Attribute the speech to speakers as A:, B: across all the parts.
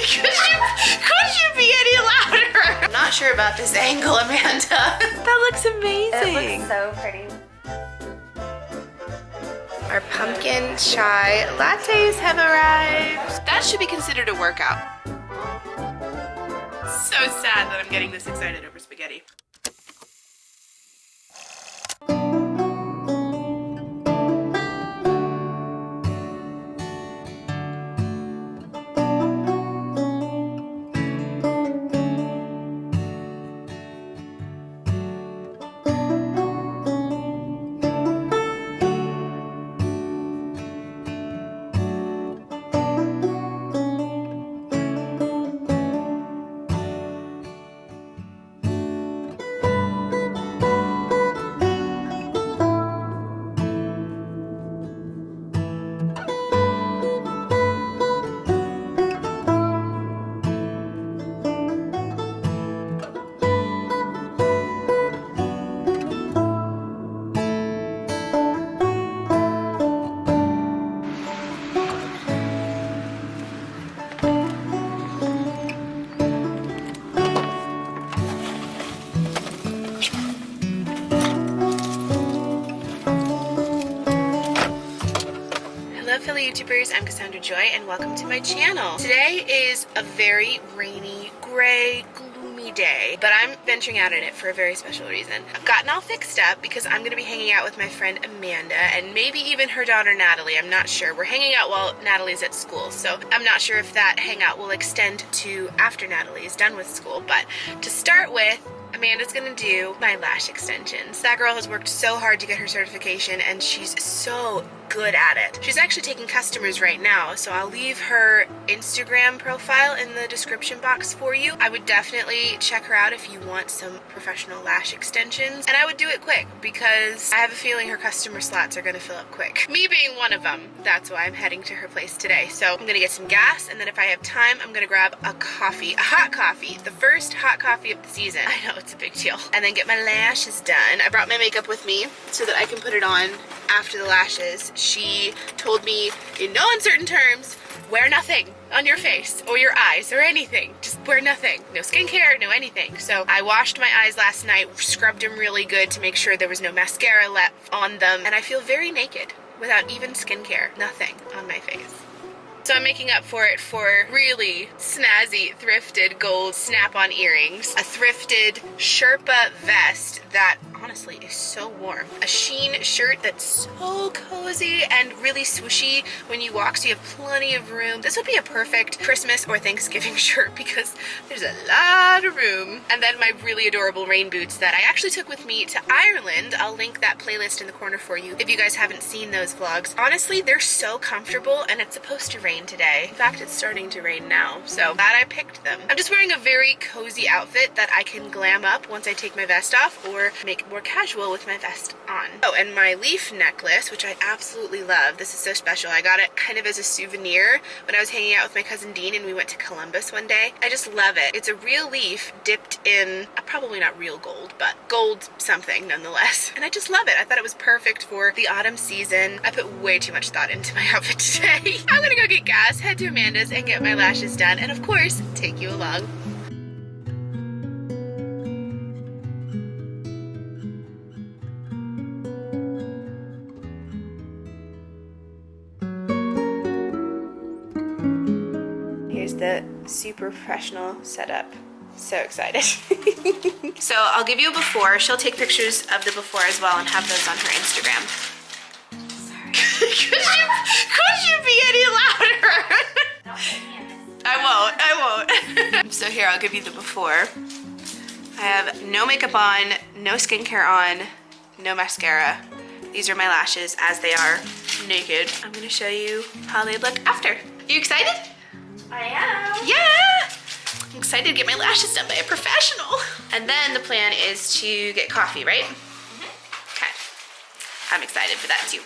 A: Could you be any louder? I'm not sure about this angle, Amanda. That looks amazing.
B: It looks so pretty.
A: Our pumpkin chai lattes have arrived. That should be considered a workout. So sad that I'm getting this excited over spaghetti. Philly YouTubers, I'm Cassandra Joy and welcome to my channel. Today is a very rainy, gray, gloomy day, but I'm venturing out in it for a very special reason. I've gotten all fixed up because I'm going to be hanging out with my friend Amanda and maybe even her daughter Natalie. I'm not sure. We're hanging out while Natalie's at school, so I'm not sure if that hangout will extend to after Natalie is done with school, but to start with, Amanda's gonna do my lash extensions. That girl has worked so hard to get her certification and she's so good at it. She's actually taking customers right now, so I'll leave her Instagram profile in the description box for you. I would definitely check her out if you want some professional lash extensions, and I would do it quick because I have a feeling her customer slots are gonna fill up quick. Me being one of them, that's why I'm heading to her place today. So I'm gonna get some gas, and then if I have time, I'm gonna grab a coffee, a hot coffee, the first hot coffee of the season. I know, it's a big deal. And then get my lashes done. I brought my makeup with me so that I can put it on after the lashes. She told me in no uncertain terms, wear nothing on your face or your eyes or anything. Just wear nothing. No skincare, no anything. So I washed my eyes last night, scrubbed them really good to make sure there was no mascara left on them, and I feel very naked without even skincare. Nothing on my face. So I'm making up for it for really snazzy, thrifted gold snap-on earrings, a thrifted Sherpa vest that honestly is so warm, a sheen shirt that's so cozy and really swooshy when you walk so you have plenty of room. This would be a perfect Christmas or Thanksgiving shirt because there's a lot of room. And then my really adorable rain boots that I actually took with me to Ireland. I'll link that playlist in the corner for you if you guys haven't seen those vlogs. Honestly, they're so comfortable and it's supposed to rain today. In fact, it's starting to rain now, so glad I picked them. I'm just wearing a very cozy outfit that I can glam up once I take my vest off or make more casual with my vest on. Oh, and my leaf necklace, which I absolutely love. This is so special. I got it kind of as a souvenir when I was hanging out with my cousin Dean and we went to Columbus one day. I just love it. It's a real leaf dipped in, probably not real gold, but gold something nonetheless. And I just love it. I thought it was perfect for the autumn season. I put way too much thought into my outfit today. I'm gonna go get gas, head to Amanda's and get my lashes done, and of course, take you along. Here's the super professional setup. So excited. So I'll give you a before. She'll take pictures of the before as well and have those on her Instagram. Could you be any louder? I won't. So here, I'll give you the before. I have no makeup on, no skincare on, no mascara. These are my lashes as they are naked. I'm gonna show you how they look after. You excited?
B: I am.
A: Yeah! I'm excited to get my lashes done by a professional. And then the plan is to get coffee, right? Mm-hmm. Okay. I'm excited for that too.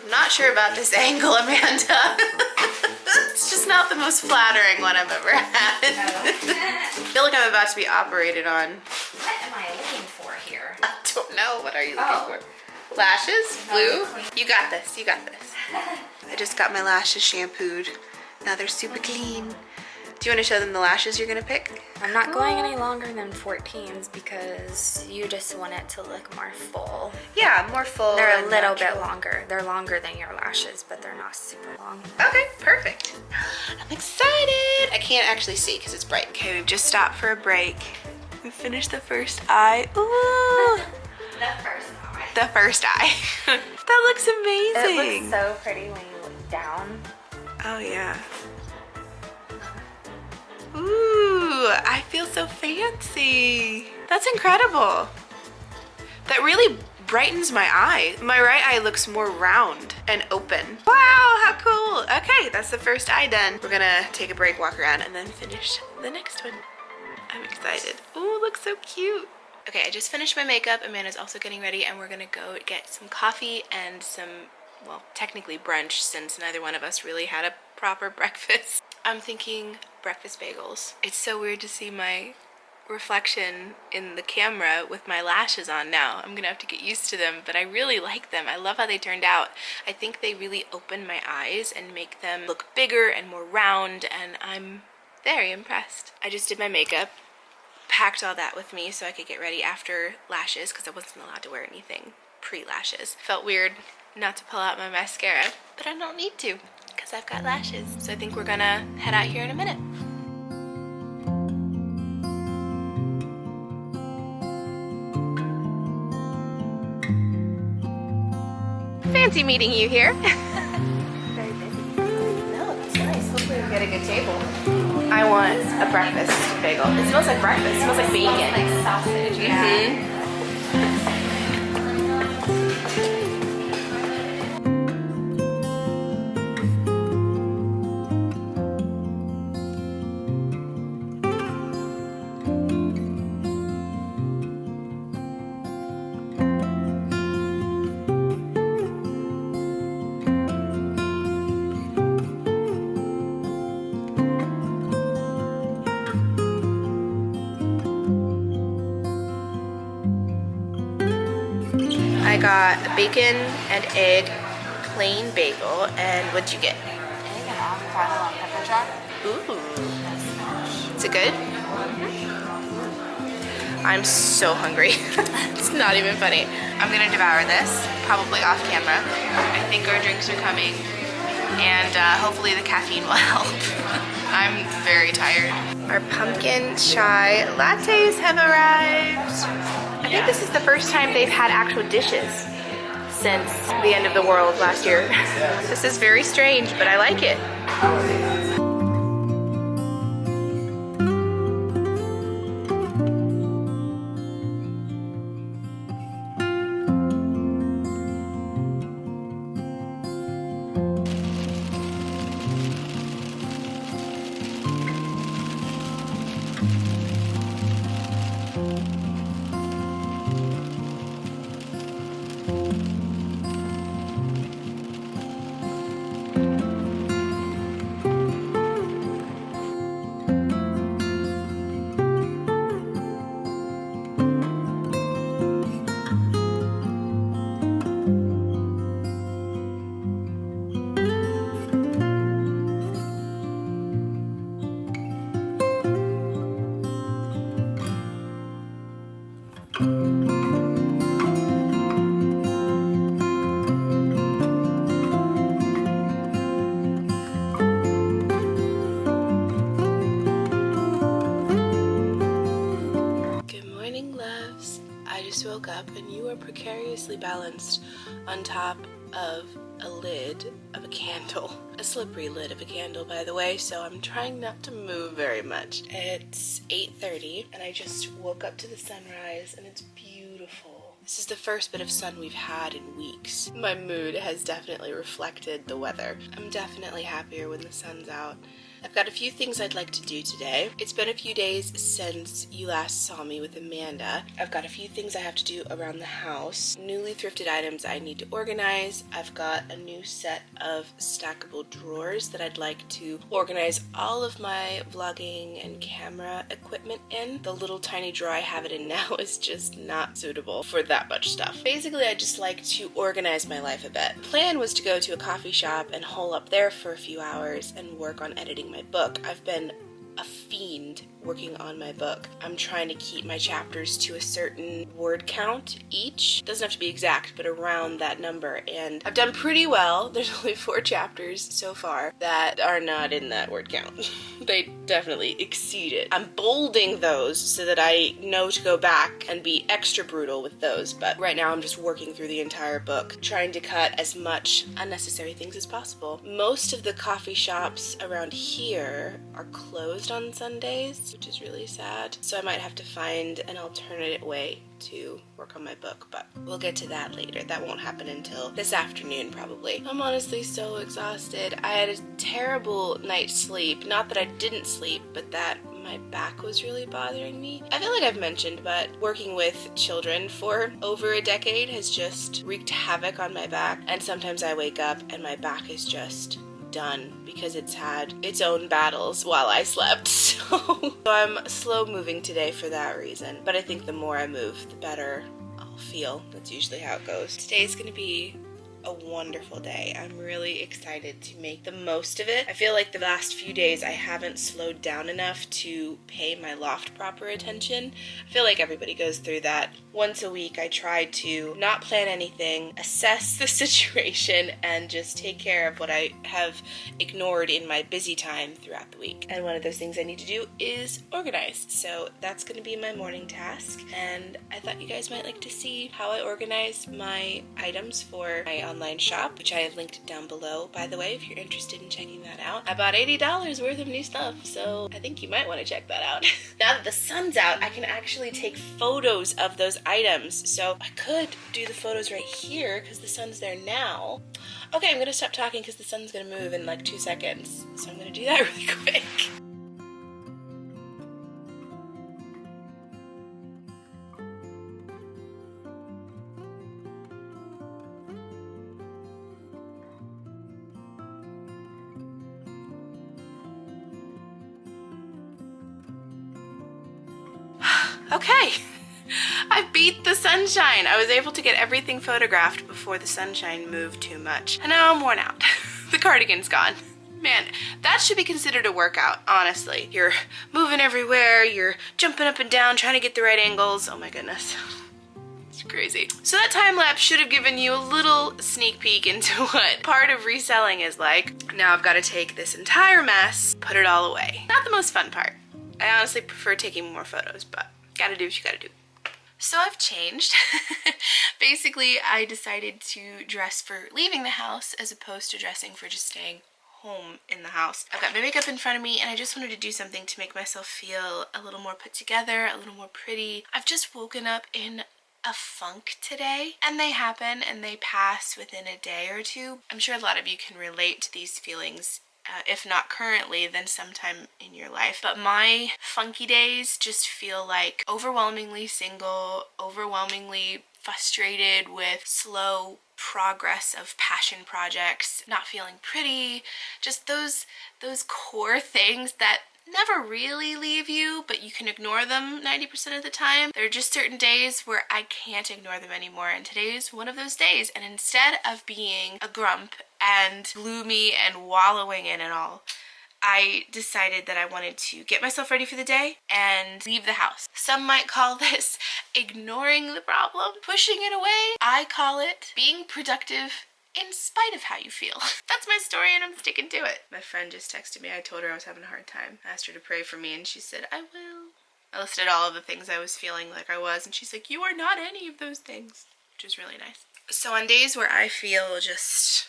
A: I'm not sure about this angle, Amanda. It's just not the most flattering one I've ever had. I feel like I'm about to be operated on.
B: What am I looking for here?
A: I don't know. What are you looking for? Lashes? Blue? You got this. You got this. I just got my lashes shampooed. Now they're super clean. Do you want to show them the lashes you're gonna pick?
B: I'm not going any longer than 14s because you just want it to look more full.
A: Yeah, more full.
B: They're a
A: and
B: little
A: natural.
B: bit longer. They're longer than your lashes, but they're not super long.
A: Okay, perfect. I'm excited. I can't actually see because it's bright. Okay, we've just stopped for a break. We finished the first eye. Ooh.
B: The first eye.
A: The first eye. That looks amazing.
B: It looks so pretty when you look down.
A: Oh yeah. Ooh, I feel so fancy. That's incredible. That really brightens my eye. My right eye looks more round and open. Wow, how cool. Okay, that's the first eye done. We're gonna take a break, walk around, and then finish the next one. I'm excited. Ooh, it looks so cute. Okay, I just finished my makeup. Amanda's also getting ready, and we're gonna go get some coffee and some, well, technically brunch, since neither one of us really had a proper breakfast. I'm thinking breakfast bagels. It's so weird to see my reflection in the camera with my lashes on now. I'm gonna have to get used to them, but I really like them. I love how they turned out. I think they really open my eyes and make them look bigger and more round, and I'm very impressed. I just did my makeup, packed all that with me so I could get ready after lashes because I wasn't allowed to wear anything pre-lashes. Felt weird not to pull out my mascara, but I don't need to because I've got lashes. So I think we're gonna head out here in a minute. Fancy meeting you here.
B: Very busy. No, it's nice. Hopefully we get a good table.
A: I want a breakfast bagel. It smells like breakfast. It smells like bacon.
B: Like sausage. Yeah.
A: I got a bacon and egg plain bagel, and what'd you get?
B: Egg and avocado on pepper jack.
A: Ooh. Is it good? I'm so hungry. It's not even funny. I'm gonna devour this, probably off camera. I think our drinks are coming, and hopefully the caffeine will help. I'm very tired. Our pumpkin chai lattes have arrived. I think this is the first time they've had actual dishes since the end of the world last year. This is very strange, but I like it. Woke up and you are precariously balanced on top of a lid of a candle. A slippery lid of a candle, by the way, so I'm trying not to move very much. It's 8:30 and I just woke up to the sunrise and it's beautiful. This is the first bit of sun we've had in weeks. My mood has definitely reflected the weather. I'm definitely happier when the sun's out. I've got a few things I'd like to do today. It's been a few days since you last saw me with Amanda. I've got a few things I have to do around the house. Newly thrifted items I need to organize. I've got a new set of stackable drawers that I'd like to organize all of my vlogging and camera equipment in. The little tiny drawer I have it in now is just not suitable for that much stuff. Basically, I just like to organize my life a bit. The plan was to go to a coffee shop and hole up there for a few hours and work on editing my book. I've been a fiend working on my book. I'm trying to keep my chapters to a certain word count each. Doesn't have to be exact, but around that number. And I've done pretty well. There's only 4 chapters so far that are not in that word count. They definitely exceed it. I'm bolding those so that I know to go back and be extra brutal with those. But right now I'm just working through the entire book, trying to cut as much unnecessary things as possible. Most of the coffee shops around here are closed on Sundays, which is really sad. So I might have to find an alternate way to work on my book, but we'll get to that later. That won't happen until this afternoon probably. I'm honestly so exhausted. I had a terrible night's sleep. Not that I didn't sleep, but that my back was really bothering me. I feel like I've mentioned, but working with children for over a decade has just wreaked havoc on my back, and sometimes I wake up and my back is just done because it's had its own battles while I slept. So I'm slow moving today for that reason. But I think the more I move, the better I'll feel. That's usually how it goes. Today's gonna be a wonderful day. I'm really excited to make the most of it. I feel like the last few days I haven't slowed down enough to pay my loft proper attention. I feel like everybody goes through that. Once a week I try to not plan anything, assess the situation, and just take care of what I have ignored in my busy time throughout the week. And one of those things I need to do is organize. So that's going to be my morning task. And I thought you guys might like to see how I organize my items for my online shop, which I have linked down below, by the way, if you're interested in checking that out. I bought $80 worth of new stuff, so I think you might want to check that out. Now that the sun's out, I can actually take photos of those items. So I could do the photos right here because the sun's there now. Okay, I'm gonna stop talking because the sun's gonna move in like 2 seconds. So I'm gonna do that really quick. Okay, I beat the sunshine. I was able to get everything photographed before the sunshine moved too much. And now I'm worn out. The cardigan's gone. Man, that should be considered a workout, honestly. You're moving everywhere, you're jumping up and down, trying to get the right angles. Oh my goodness. It's crazy. So that time lapse should have given you a little sneak peek into what part of reselling is like. Now I've got to take this entire mess, put it all away. Not the most fun part. I honestly prefer taking more photos, but gotta do what you gotta do. So I've changed. Basically, I decided to dress for leaving the house as opposed to dressing for just staying home in the house. I've got my makeup in front of me and I just wanted to do something to make myself feel a little more put together, a little more pretty. I've just woken up in a funk today, and they happen and they pass within a day or two. I'm sure a lot of you can relate to these feelings. If not currently, then sometime in your life. But my funky days just feel like overwhelmingly single, overwhelmingly frustrated with slow progress of passion projects, not feeling pretty, just those core things that never really leave you, but you can ignore them 90% of the time. There are just certain days where I can't ignore them anymore, and today's one of those days. And instead of being a grump and gloomy and wallowing in it all, I decided that I wanted to get myself ready for the day and leave the house. Some might call this ignoring the problem, pushing it away. I call it being productive in spite of how you feel. That's my story and I'm sticking to it. My friend just texted me. I told her I was having a hard time. I asked her to pray for me and she said, I will. I listed all of the things I was feeling like I was and she's like, you are not any of those things, which is really nice. So on days where I feel just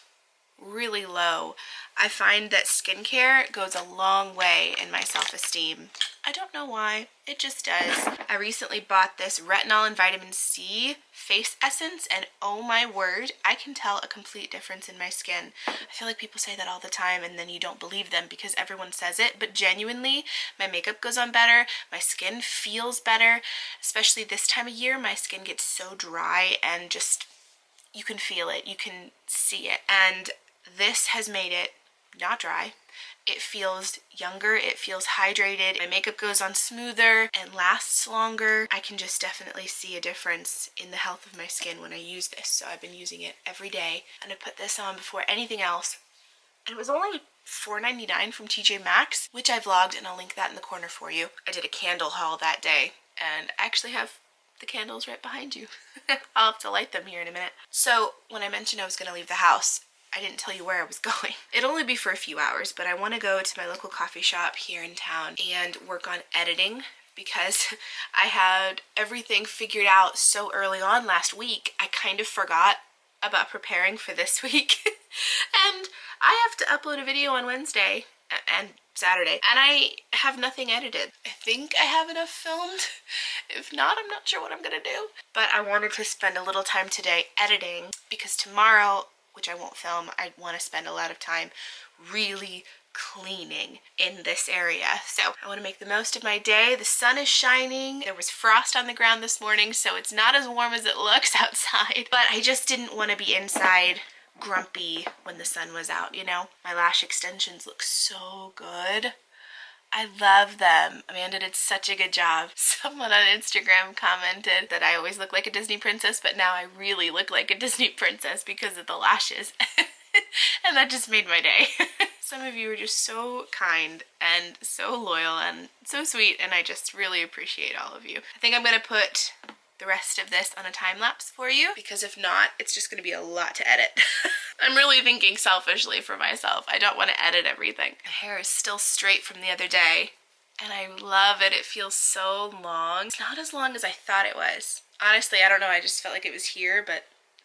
A: really low. I find that skincare goes a long way in my self-esteem. I don't know why, it just does. I recently bought this retinol and vitamin C face essence, and oh my word, I can tell a complete difference in my skin. I feel like people say that all the time and then you don't believe them because everyone says it, but genuinely, my makeup goes on better, my skin feels better, especially this time of year. My skin gets so dry and just, you can feel it, you can see it, and this has made it not dry. It feels younger, it feels hydrated, my makeup goes on smoother and lasts longer. I can just definitely see a difference in the health of my skin when I use this, so I've been using it every day. And I put this on before anything else, and it was only $4.99 from TJ Maxx, which I vlogged, and I'll link that in the corner for you. I did a candle haul that day, and I actually have the candles right behind you. I'll have to light them here in a minute. So when I mentioned I was going to leave the house, I didn't tell you where I was going. It'll only be for a few hours, but I want to go to my local coffee shop here in town and work on editing because I had everything figured out so early on last week. I kind of forgot about preparing for this week. And I have to upload a video on Wednesday and Saturday, and I have nothing edited. I think I have enough filmed. If not, I'm not sure what I'm gonna do. But I wanted to spend a little time today editing because tomorrow, which I won't film, I want to spend a lot of time really cleaning in this area. So I want to make the most of my day. The sun is shining. There was frost on the ground this morning, so it's not as warm as it looks outside. But I just didn't want to be inside grumpy when the sun was out, you know? My lash extensions look so good. I love them. Amanda did such a good job. Someone on Instagram commented that I always look like a Disney princess, but now I really look like a Disney princess because of the lashes. And that just made my day. Some of you are just so kind and so loyal and so sweet, and I just really appreciate all of you. I think I'm gonna put the rest of this on a time lapse for you, because if not, it's just gonna be a lot to edit. I'm really thinking selfishly for myself. I don't want to edit everything. My hair is still straight from the other day, and I love it. It feels so long. It's not as long as I thought it was. Honestly, I don't know. I just felt like it was here, but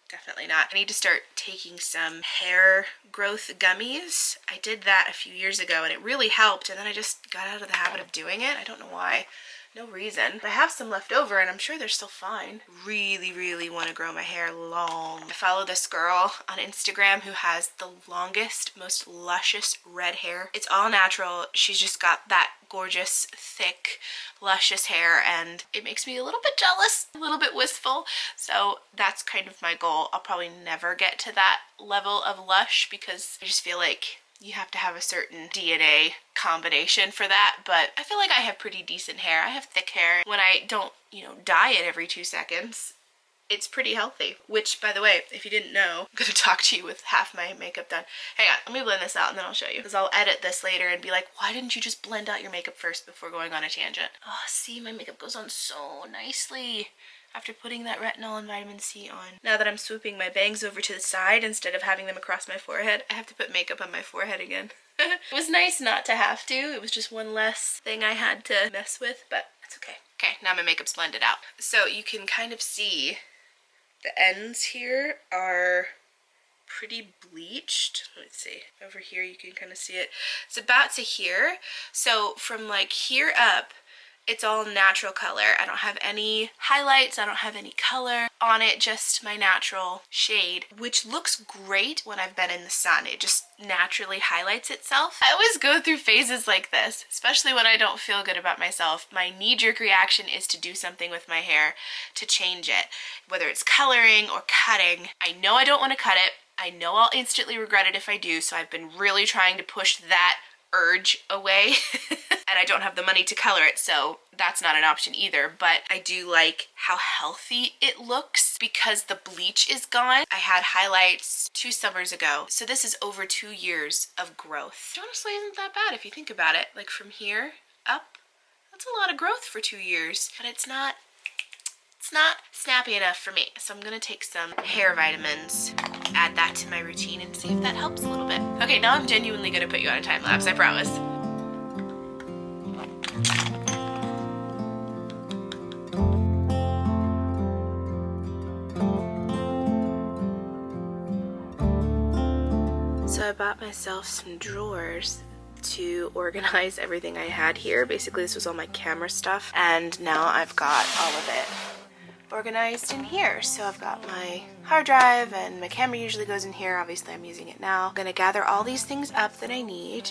A: definitely not. I need to start taking some hair growth gummies. I did that a few years ago, and it really helped, and then I just got out of the habit of doing it. I don't know why. No reason. I have some left over, and I'm sure they're still fine. Really want to grow my hair long. I follow this girl on Instagram who has the longest, most luscious red hair. It's all natural. She's just got that gorgeous, thick, luscious hair, and it makes me a little bit jealous, a little bit wistful. So that's kind of my goal. I'll probably never get to that level of lush because I just feel like you have to have a certain DNA combination for that, but I feel like I have pretty decent hair. I have thick hair. When I don't, dye it every 2 seconds, it's pretty healthy. Which, by the way, if you didn't know, I'm gonna talk to you with half my makeup done. Hang on, let me blend this out and then I'll show you. Because I'll edit this later and be like, why didn't you just blend out your makeup first before going on a tangent? Oh, see, my makeup goes on so nicely after putting that retinol and vitamin C on. Now that I'm swooping my bangs over to the side instead of having them across my forehead, I have to put makeup on my forehead again. It was nice not to have to. It was just one less thing I had to mess with, but that's okay. Okay, now my makeup's blended out. So you can kind of see the ends here are pretty bleached. Let's see. Over here you can kind of see it. It's about to here. So from like here up, it's all natural color. I don't have any highlights, I don't have any color on it, just my natural shade, which looks great when I've been in the sun. It just naturally highlights itself. I always go through phases like this, especially when I don't feel good about myself. My knee-jerk reaction is to do something with my hair to change it, whether it's coloring or cutting. I know I don't want to cut it. I know I'll instantly regret it if I do, so I've been really trying to push that urge away. And I don't have the money to color it, so that's not an option either, but I do like how healthy it looks because the bleach is gone. I had highlights 2 summers ago, so this is over 2 years of growth. Which honestly isn't that bad if you think about it. Like from here up, that's a lot of growth for 2 years, but it's not snappy enough for me. So I'm gonna take some hair vitamins, add that to my routine, and see if that helps a little bit. Okay, now I'm genuinely gonna put you on a time lapse, I promise. So I bought myself some drawers to organize everything I had here. Basically, this was all my camera stuff, and now I've got all of it organized in here. So I've got my hard drive, and my camera usually goes in here. Obviously, I'm using it now. I'm gonna gather all these things up that I need,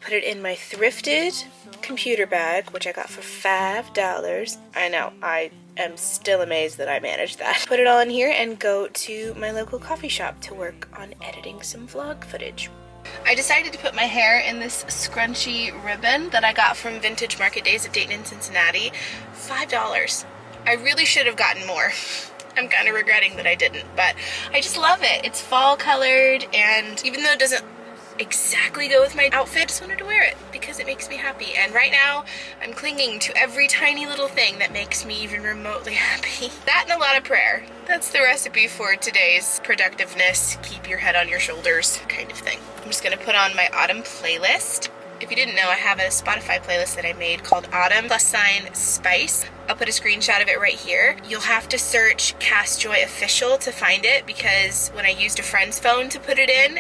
A: put it in my thrifted computer bag, which I got for $5. I know, I am still amazed that I managed that. Put it all in here and go to my local coffee shop to work on editing some vlog footage. I decided to put my hair in this scrunchy ribbon that I got from Vintage Market Days of Dayton and Cincinnati. $5. I really should have gotten more. I'm kind of regretting that I didn't, but I just love it. It's fall colored, and even though it doesn't exactly go with my outfit, I just wanted to wear it because it makes me happy. And right now, I'm clinging to every tiny little thing that makes me even remotely happy. That and a lot of prayer. That's the recipe for today's productiveness, keep your head on your shoulders kind of thing. I'm just gonna put on my autumn playlist. If you didn't know, I have a Spotify playlist that I made called Autumn +Spice. I'll put a screenshot of it right here. You'll have to search Cast Joy Official to find it, because when I used a friend's phone to put it in,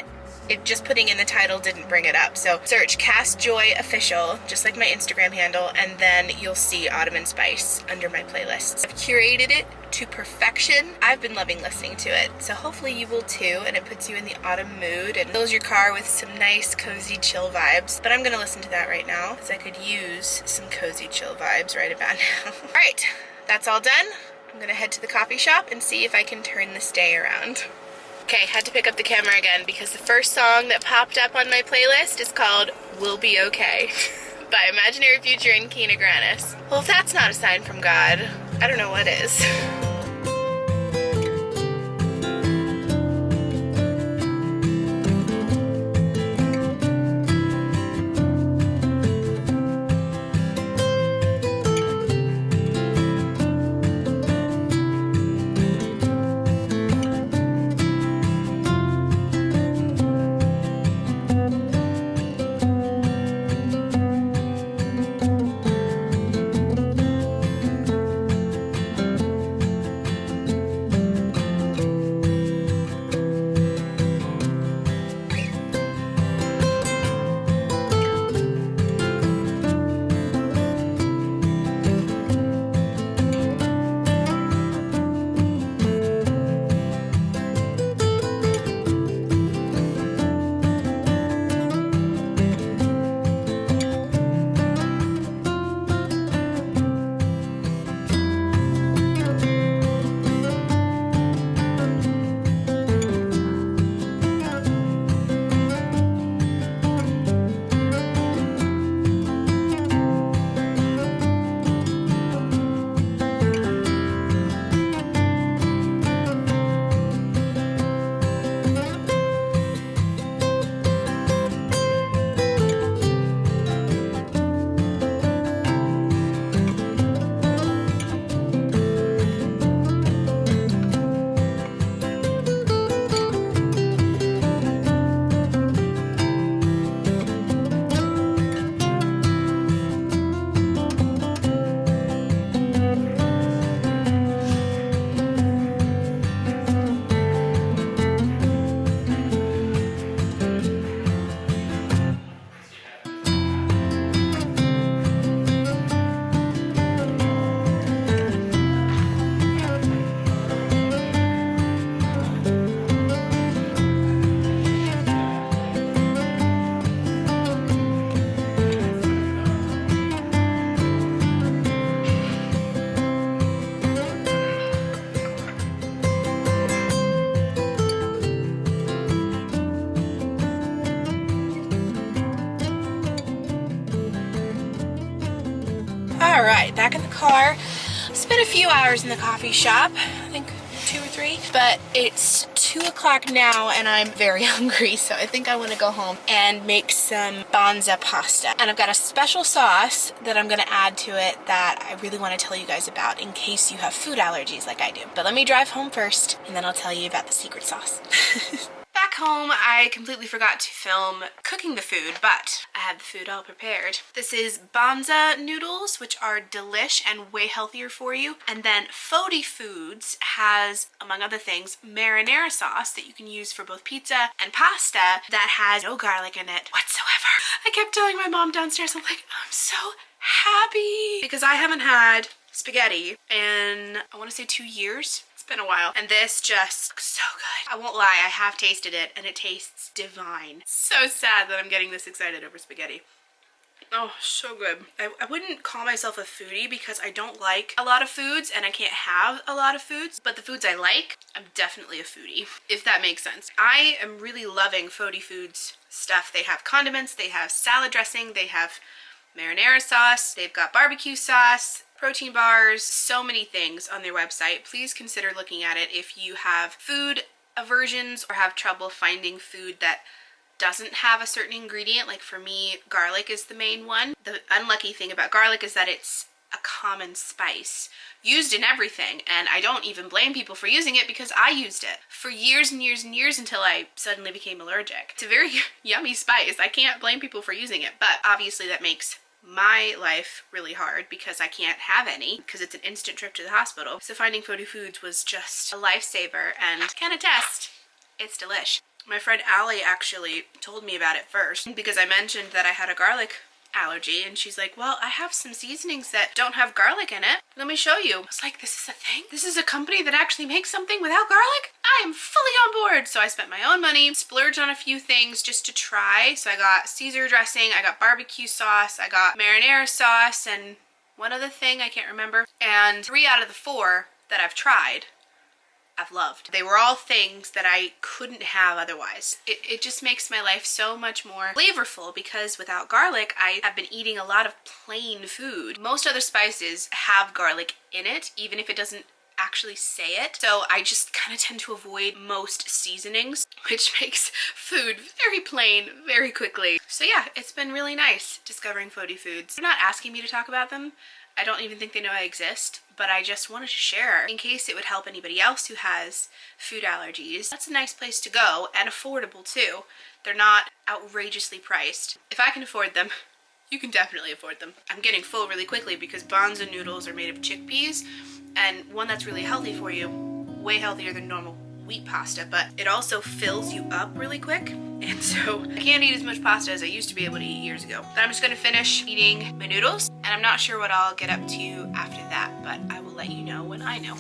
A: just putting in the title didn't bring it up. So search Cast Joy Official, just like my Instagram handle, and then you'll see Autumn and Spice under my playlists. I've curated it to perfection. I've been loving listening to it, so hopefully you will too, and it puts you in the autumn mood and fills your car with some nice, cozy, chill vibes. But I'm gonna listen to that right now, because I could use some cozy, chill vibes right about now. All right, that's all done. I'm gonna head to the coffee shop and see if I can turn this day around. Okay, had to pick up the camera again because the first song that popped up on my playlist is called We'll Be Okay by Imaginary Future and Keena Grannis. Well, if that's not a sign from God, I don't know what is. All right, back in the car. Spent a few hours in the coffee shop, I think 2 or 3, but it's 2 o'clock now and I'm very hungry, so I think I want to go home and make some banza pasta. And I've got a special sauce that I'm going to add to it that I really want to tell you guys about in case you have food allergies like I do. But let me drive home first and then I'll tell you about the secret sauce. back home, I completely forgot to film cooking the food, but I have the food all prepared. This is Banza noodles, which are delish and way healthier for you. And then Fodey Foods has, among other things, marinara sauce that you can use for both pizza and pasta that has no garlic in it whatsoever. I kept telling my mom downstairs, I'm like, I'm so happy because I haven't had spaghetti in, I want to say 2 years. It's been a while. And this just looks so good. I won't lie, I have tasted it and it tastes divine. So sad that I'm getting this excited over spaghetti. Oh, so good. I wouldn't call myself a foodie because I don't like a lot of foods and I can't have a lot of foods, but the foods I like, I'm definitely a foodie, if that makes sense. I am really loving Fodey Foods stuff. They have condiments, they have salad dressing, they have marinara sauce, they've got barbecue sauce, protein bars, so many things on their website. Please consider looking at it if you have food aversions or have trouble finding food that doesn't have a certain ingredient. Like for me, garlic is the main one. The unlucky thing about garlic is that it's a common spice used in everything, and I don't even blame people for using it because I used it for years and years and years until I suddenly became allergic. It's a very yummy spice. I can't blame people for using it, but obviously that makes my life really hard because I can't have any because it's an instant trip to the hospital. So finding Fodey Foods was just a lifesaver, and can attest, it's delish. My friend Allie actually told me about it first because I mentioned that I had a garlic allergy, and she's like, well, I have some seasonings that don't have garlic in it. Let me show you. I was like, this is a thing? This is a company that actually makes something without garlic? I am fully on board. So I spent my own money, splurged on a few things just to try. So I got Caesar dressing, I got barbecue sauce, I got marinara sauce, and one other thing I can't remember. And 3 out of the 4 that I've tried, I've loved. They were all things that I couldn't have otherwise. It just makes my life so much more flavorful because without garlic, I have been eating a lot of plain food. Most other spices have garlic in it, even if it doesn't actually say it. So I just kind of tend to avoid most seasonings, which makes food very plain very quickly. So yeah, it's been really nice discovering Fodey Foods. They're not asking me to talk about them. I don't even think they know I exist, but I just wanted to share in case it would help anybody else who has food allergies. That's a nice place to go, and affordable too. They're not outrageously priced. If I can afford them, you can definitely afford them. I'm getting full really quickly because Banza noodles are made of chickpeas, and one that's really healthy for you, way healthier than normal wheat pasta, but it also fills you up really quick. And so I can't eat as much pasta as I used to be able to eat years ago. But I'm just gonna finish eating my noodles, and I'm not sure what I'll get up to after that, but I will let you know when I know.